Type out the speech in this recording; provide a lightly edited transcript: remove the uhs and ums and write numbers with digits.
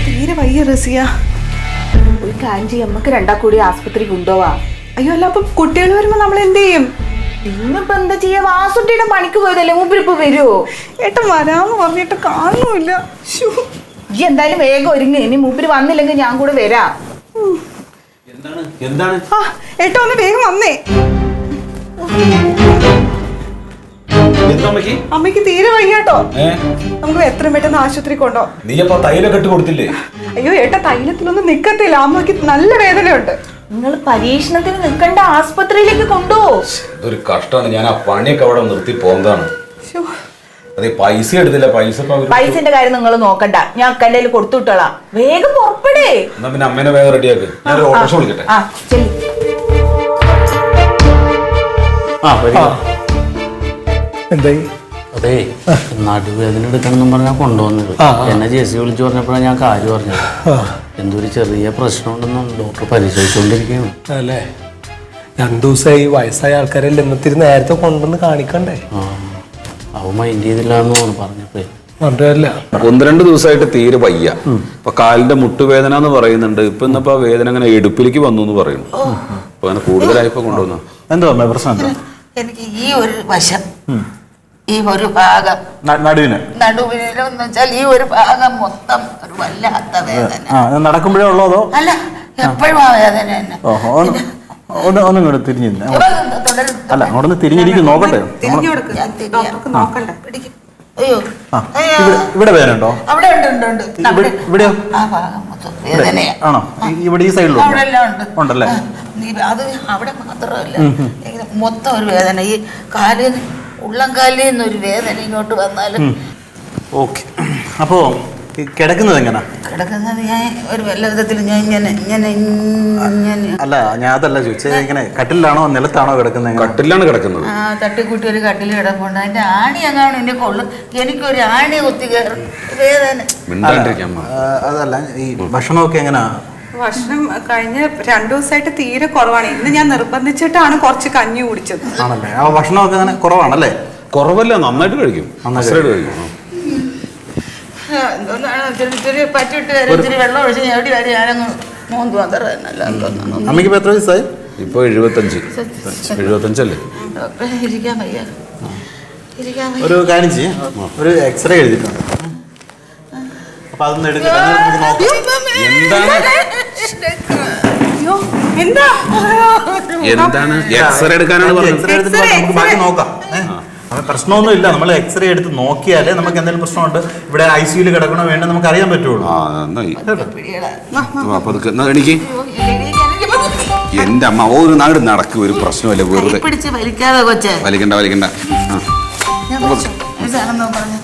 തീരെ വയ്യ റസിയ. ഒരു കാര്യം ചെയ്യും, നമുക്ക് രണ്ടാക്കൂടി ആസ്പത്രിക്ക് കൊണ്ടുപോവാ. അയ്യോ അല്ല, അപ്പൊ കുട്ടികൾ വരുമ്പോ നമ്മൾ എന്ത് ചെയ്യും? ഇന്നിപ്പോ എന്താ ചെയ്യാ? വാസുട്ടിയുടെ പണിക്ക് പോയതല്ലേ, മൂപ്പരിപ്പോ വരുമോ? ഏട്ടൻ വരാന്ന് പറഞ്ഞിട്ട് കാണുന്നില്ല. ഈ എന്തായാലും വേഗം ഒരുങ്ങി, ഇനി മൂപ്പര് വന്നില്ലെങ്കിൽ ഞാൻ കൂടെ വരാം. ഏട്ടാ ഒന്ന് വേഗം വന്നേ. അമ്മയ്ക്ക് തീരെ വയ്യാട്ടോ. നമുക്ക് എത്രയും പെട്ടെന്ന് ആശുപത്രി കൊണ്ടോ. നീ അപ്പൊ തൈലൊക്കെ ഇട്ട് കൊടുത്തില്ലേ? അയ്യോ ഏട്ടാ, തൈലത്തിലൊന്നും നിക്കത്തില്ല. അമ്മയ്ക്ക് നല്ല വേദനയുണ്ട്. നിങ്ങൾ പരീക്ഷണത്തിന് നിൽക്കണ്ട, ആസ്പത്രിയിലേക്ക് കൊണ്ടുപോ. ഇതൊരു കഷ്ടമാണ്. ഞാൻ ആ പണിയൊക്കെ അവിടെ നിർത്തി പോകുന്നതാണ്. അതെ, പൈസ എടുത്തില്ല. പൈസന്റെ കാര്യം നിങ്ങൾ നോക്കണ്ട, ഞാൻ അക്കൻ്റെ കയ്യിൽ കൊടുത്തു വിട്ടോളാം. വേഗം പുറപ്പെടേ. എന്നാ പിന്നെ അമ്മേനെ വേഗം റെഡിയാക്ക്. ഞാൻ ഓട്ടോറിക്ഷ വിളിക്കട്ടെ. എന്തായി? അതെ, നടുവേദന എടുക്കണം പറഞ്ഞാൽ കൊണ്ടുവന്നത്. എന്നെ ജെസി വിളിച്ചു പറഞ്ഞപ്പോഴാണ് ഞാൻ കാര്യം പറഞ്ഞത്. എന്തൊരു ചെറിയ പ്രശ്നമുണ്ടെന്നും ഡോക്ടർ പരിശോധിച്ചുകൊണ്ടിരിക്കുകയാണ്. അല്ലേ, 2 ദിവസമായി. വയസ്സായ ആൾക്കാരെല്ലാം ഇന്നത്തിരി നേരത്തെ കൊണ്ടുവന്ന് കാണിക്കണ്ടേ? അവ മൈൻഡ് ചെയ്തില്ല എന്ന് പറഞ്ഞപ്പോ അതല്ല, 1-2 ദിവസമായിട്ട് തീരെ വയ്യ. ഇപ്പൊ കാലിന്റെ മുട്ടുവേദന എന്ന് പറയുന്നുണ്ട്. ഇന്നിപ്പോ ആ വേദന അങ്ങനെ ഇടുപ്പിലേക്ക് വന്നു എന്ന് പറയുന്നു. അപ്പൊ അങ്ങനെ കൂടുതലായിപ്പോ കൊണ്ടുവന്ന എന്തോ പ്രശ്നം എന്താ? എനിക്ക് ഈ ഒരു വശം, ഈ ഒരു ഭാഗം നടുവിനെന്ന് വെച്ചാൽ ഈ ഒരു ഭാഗം മൊത്തം ഒരു വല്ലാത്ത വേദന. നടക്കുമ്പോഴേ ഉള്ളോ അതോ? അല്ല, എപ്പോഴും ആ വേദന തന്നെ. ഒന്നും ഇങ്ങോട്ട് തിരിഞ്ഞില്ല. അല്ല, അങ്ങോട്ടൊന്ന് തിരിഞ്ഞിരിക്കും, നോക്കട്ടെ. അയ്യോ, ഇവിടെ വേദന ഉണ്ടോ? അവിടെ ഉണ്ട്. ഇവിടെയോ? ആ ഭാഗം മൊത്തം വേദനയാ. ആണോ? ഇവിടെ ഈ സൈഡിലും ഉണ്ടല്ലേ? അത് അവിടെ മാത്രമല്ല, മൊത്തം ഒരു വേദന. ഈ കാലിന്, ഉള്ളം കാലിൽ നിന്നൊരു വേദന ഇങ്ങോട്ട് വന്നാലും. ഓക്കെ, അപ്പോ കിടക്കുന്നത് എങ്ങനാ? കിടക്കുന്നത് ഞാൻ ഒരു വല്ല വിധത്തിൽ ഞാൻ ഇങ്ങനെ. അല്ല, ഞാൻ അതല്ല ചോദിച്ചത്. ഇങ്ങനെ കട്ടിലാണോ നിലത്താണോ കിടക്കുന്നത്? കട്ടിലാണ് കിടക്കുന്നത്. ആ, തട്ടിക്കൂട്ടി ഒരു കട്ടിൽ കിടപ്പുണ്ട്. അതിന്റെ ആണി എങ്ങാണ് എന്നെ കൊള്ളും. എനിക്കൊരു ആണി കുത്തി കയറും വേദന. അതല്ല, ഈ ഭക്ഷണമൊക്കെ എങ്ങനാ? ഭക്ഷണം കഴിഞ്ഞ 2 ദിവസമായിട്ട് തീരെ കുറവാണ്. ഇന്ന് ഞാൻ നിർബന്ധിച്ചിട്ടാണ് കുറച്ച് കഞ്ഞി കുടിച്ചത്. ആണല്ലേ? ആ ഭക്ഷണമൊക്കെ അങ്ങനെ കുറവാണല്ലേ? കുറവല്ല, നന്നായിട്ട് കഴിക്കും. പറ്റിട്ട് ഇച്ചിരി വെള്ളം ഒഴിച്ച് എവിടെ വരെ ഞാനങ്ങ് മോന്ത് മാത്രമല്ല. അമ്മയ്ക്ക് ഇപ്പൊ എത്ര വയസ്സായി? ഇപ്പൊ 75 അല്ലേ? ഇരിക്കാൻ വയ്യ. ഒരു കാര്യം ചെയ്യ്, ഒരു എക്സ്റേ എഴുതിയിട്ടുണ്ട്. അപ്പൊ അതൊന്ന് എടുക്കാം. എന്താണ് എക്സ്റേ എടുക്കാനാണ് പറഞ്ഞത്? നമുക്ക് ബാക്കി നോക്കാം. പ്രശ്നമൊന്നും ഇല്ല. നമ്മൾ എക്സ്റേ എടുത്ത് നോക്കിയാലേ നമുക്ക് എന്തെങ്കിലും പ്രശ്നമുണ്ട്, ഇവിടെ ICUയിൽ കിടക്കണോ വേണ്ട നമുക്ക് അറിയാൻ പറ്റുള്ളൂ. എന്റെ അമ്മ ഒരു നാട് നടക്കും, ഒരു പ്രശ്നമല്ല. വെറുതെ വലിക്കാതെ കൊച്ചേ, വലിക്കണ്ട. പറഞ്ഞു